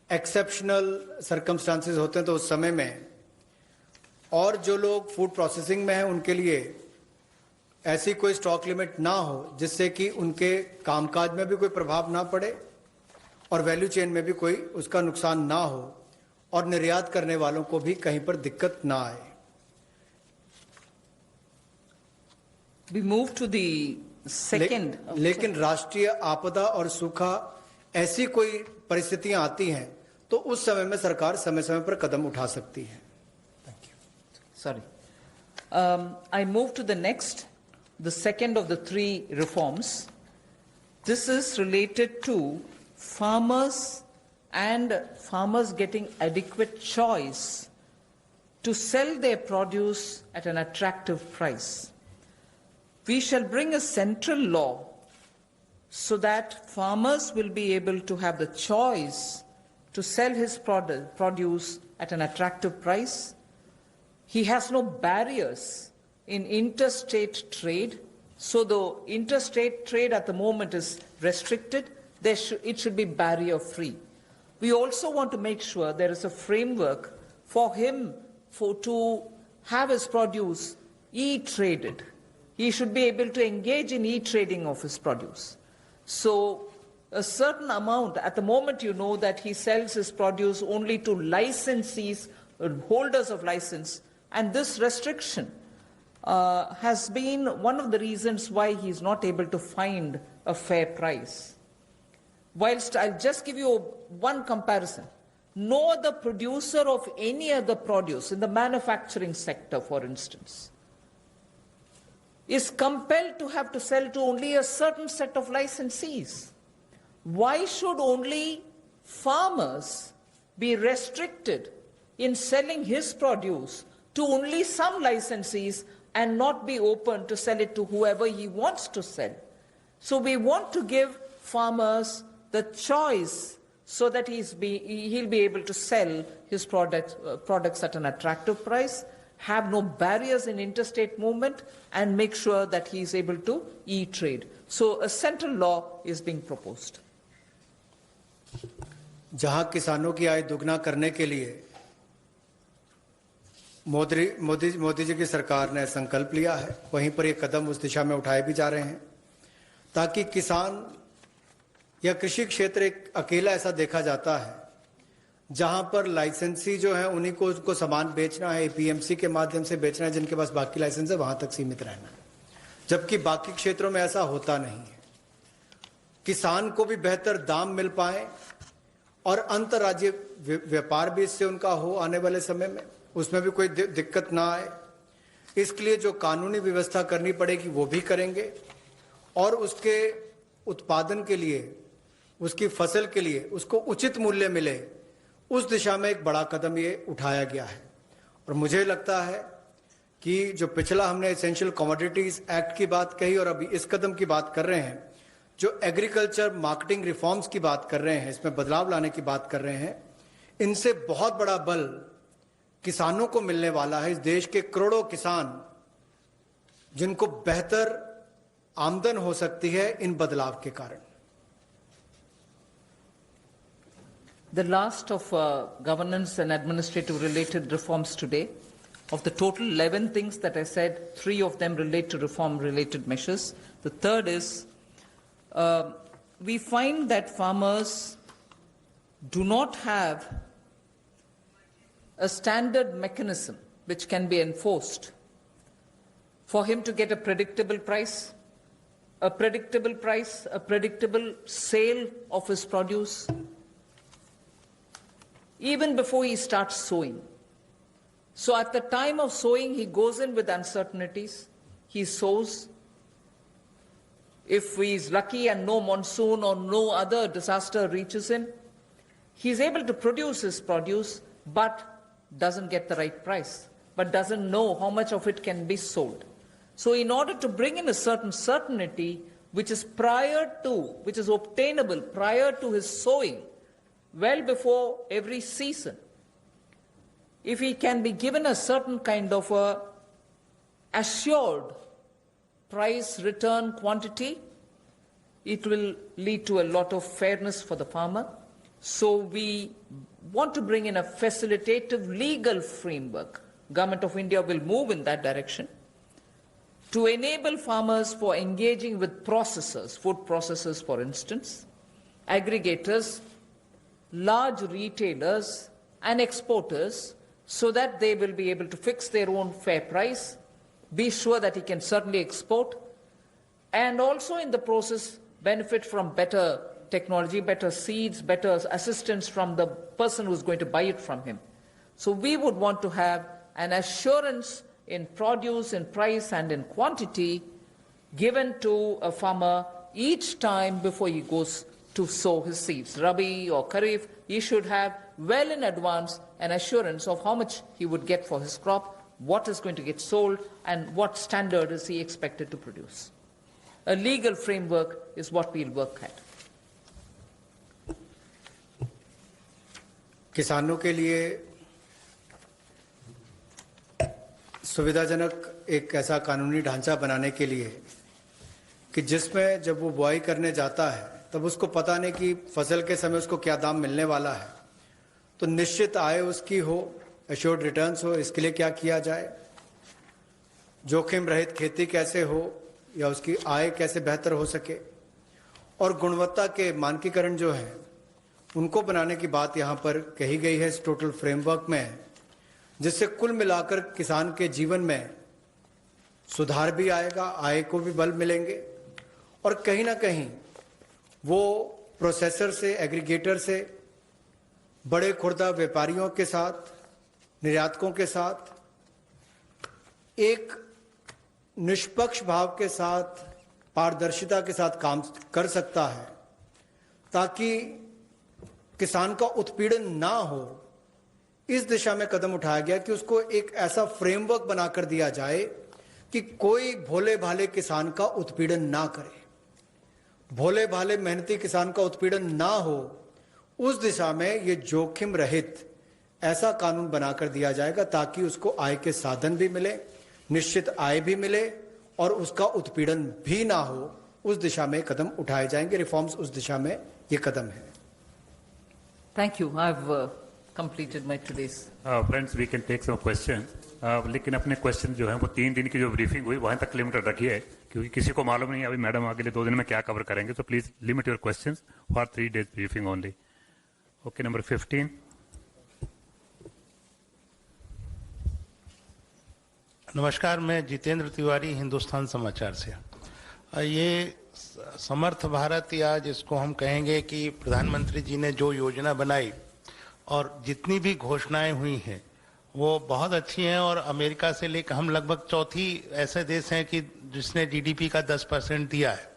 एक्सेप्शनल सर्कमस्टांसेस होते हैं तो उस समय में, और जो लोग फूड प्रोसेसिंग में हैं उनके लिए ऐसी कोई स्टॉक लिमिट ना हो जिससे कि उनके कामकाज में भी कोई प्रभाव ना पड़े और वैल्यू चेन में भी कोई उसका नुकसान ना हो, और निर्यात करने वालों को भी कहीं पर दिक्कत ना आए। We move to the second. लेकिन राष्ट्रीय आपदा और सूखा ऐसी कोई परिस्थितियां आती हैं तो उस समय में सरकार समय समय पर कदम उठा सकती है। Sorry. I move to the next, the second of the three reforms. This is related to farmers and farmers getting adequate choice to sell their produce at an attractive price. We shall bring a central law so that farmers will be able to have the choice to sell his produce at an attractive price. He has no barriers in interstate trade. So the interstate trade at the moment is restricted. It should be barrier-free. We also want to make sure there is a framework for him to have his produce e-traded. He should be able to engage in e-trading of his produce. So a certain amount, at the moment you know that he sells his produce only to licensees, holders of license, and this restriction has been one of the reasons why he is not able to find a fair price. Whilst I'll just give you one comparison. No other producer of any other produce in the manufacturing sector, for instance, is compelled to have to sell to only a certain set of licensees. Why should only farmers be restricted in selling his produce to only some licensees and not be open to sell it to whoever he wants to sell. So we want to give farmers the choice so that he'll be able to sell his products at an attractive price, have no barriers in interstate movement, and make sure that he is able to e-trade. So a central law is being proposed. जहां किसानों की आय दुगना करने के लिए मोदी जी की सरकार ने संकल्प लिया है, वहीं पर ये कदम उस दिशा में उठाए भी जा रहे हैं ताकि किसान या कृषि क्षेत्र एक अकेला ऐसा देखा जाता है जहां पर लाइसेंसी जो है उन्हीं को उसको सामान बेचना है, एपीएमसी के माध्यम से बेचना है, जिनके पास बाकी लाइसेंस है वहां तक सीमित रहना है, जबकि बाकी क्षेत्रों में ऐसा होता नहीं है। किसान को भी बेहतर दाम मिल पाए और अंतर्राज्यीय व्यापार भी इससे उनका हो आने वाले समय में, उसमें भी कोई दिक्कत ना आए, इसके लिए जो कानूनी व्यवस्था करनी पड़ेगी वो भी करेंगे और उसके उत्पादन के लिए, उसकी फसल के लिए उसको उचित मूल्य मिले, उस दिशा में एक बड़ा कदम ये उठाया गया है। और मुझे लगता है कि जो पिछला हमने एसेंशियल कमोडिटीज एक्ट की बात कही और अभी इस कदम की बात कर रहे हैं, जो एग्रीकल्चर मार्केटिंग रिफॉर्म्स की बात कर रहे हैं, इसमें बदलाव लाने की बात कर रहे हैं, इनसे बहुत बड़ा बल किसानों को मिलने वाला है। इस देश के करोड़ों किसान जिनको बेहतर आमदन हो सकती है इन बदलाव के कारण। The last of governance and administrative related reforms today. Of the total 11 things that I said, 3 of them relate to reform related measures. The third is we find that farmers do not have a standard mechanism which can be enforced for him to get a predictable price, a predictable sale of his produce, even before he starts sowing. So at the time of sowing, he goes in with uncertainties. He sows. If he is lucky and no monsoon or no other disaster reaches him, he is able to produce his produce, but doesn't get the right price, but doesn't know how much of it can be sold. So in order to bring in a certain certainty, which is obtainable prior to his sowing, well before every season, if he can be given a certain kind of a assured price return quantity, it will lead to a lot of fairness for the farmer. So we want to bring in a facilitative legal framework. Government of India will move in that direction to enable farmers for engaging with processors, food processors for instance, aggregators, large retailers and exporters, so that they will be able to fix their own fair price, be sure that he can certainly export, and also in the process benefit from better technology, better seeds, better assistance from the person who's going to buy it from him. So we would want to have an assurance in produce, in price and in quantity given to a farmer each time before he goes to sow his seeds. Rabi or Kharif, he should have well in advance an assurance of how much he would get for his crop, what is going to get sold, and what standard is he expected to produce. A legal framework is what we'll work at. किसानों के लिए सुविधाजनक एक ऐसा कानूनी ढांचा बनाने के लिए कि जिसमें जब वो बुआई करने जाता है तब उसको पता नहीं कि फसल के समय उसको क्या दाम मिलने वाला है, तो निश्चित आय उसकी हो, एश्योर्ड रिटर्न्स हो, इसके लिए क्या किया जाए, जोखिम रहित खेती कैसे हो या उसकी आय कैसे बेहतर हो सके, और गुणवत्ता के मानकीकरण जो है उनको बनाने की बात यहाँ पर कही गई है इस टोटल फ्रेमवर्क में, जिससे कुल मिलाकर किसान के जीवन में सुधार भी आएगा, आय को भी बल मिलेंगे और कहीं ना कहीं वो प्रोसेसर से, एग्रीगेटर से, बड़े खुर्दा व्यापारियों के साथ, निर्यातकों के साथ एक निष्पक्ष भाव के साथ, पारदर्शिता के साथ काम कर सकता है, ताकि किसान का उत्पीड़न ना हो। इस दिशा में कदम उठाया गया कि उसको एक ऐसा फ्रेमवर्क बनाकर दिया जाए कि कोई भोले भाले किसान का उत्पीड़न ना करे, भोले भाले मेहनती किसान का उत्पीड़न ना हो, उस दिशा में ये जोखिम रहित ऐसा कानून बनाकर दिया जाएगा ताकि उसको आय के साधन भी मिले, निश्चित आय भी मिले और उसका उत्पीड़न भी ना हो। उस दिशा में कदम उठाए जाएंगे। रिफॉर्म्स उस दिशा में ये कदम है। Thank you. I've completed my today's. Friends we can take some question, लेकिन अपने क्वेश्चन जो है वो 3 दिन की जो ब्रीफिंग हुई वहां तक लिमिटेड रखिए, क्योंकि किसी को मालूम नहीं अभी मैडम अगले 2 दिन में क्या कवर करेंगे। तो please limit your questions for 3 days briefing only. Okay, number 15। नमस्कार, मैं जितेंद्र तिवारी, हिंदुस्तान समाचार से। ये समर्थ भारत, या जिसको हम कहेंगे कि प्रधानमंत्री जी ने जो योजना बनाई और जितनी भी घोषणाएं हुई हैं वो बहुत अच्छी हैं, और अमेरिका से लेकर हम लगभग चौथी ऐसे देश हैं कि जिसने जीडीपी का 10% दिया है।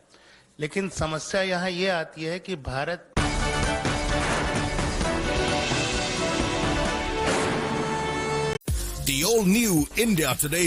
लेकिन समस्या यहाँ ये आती है कि Bharat The all new India Today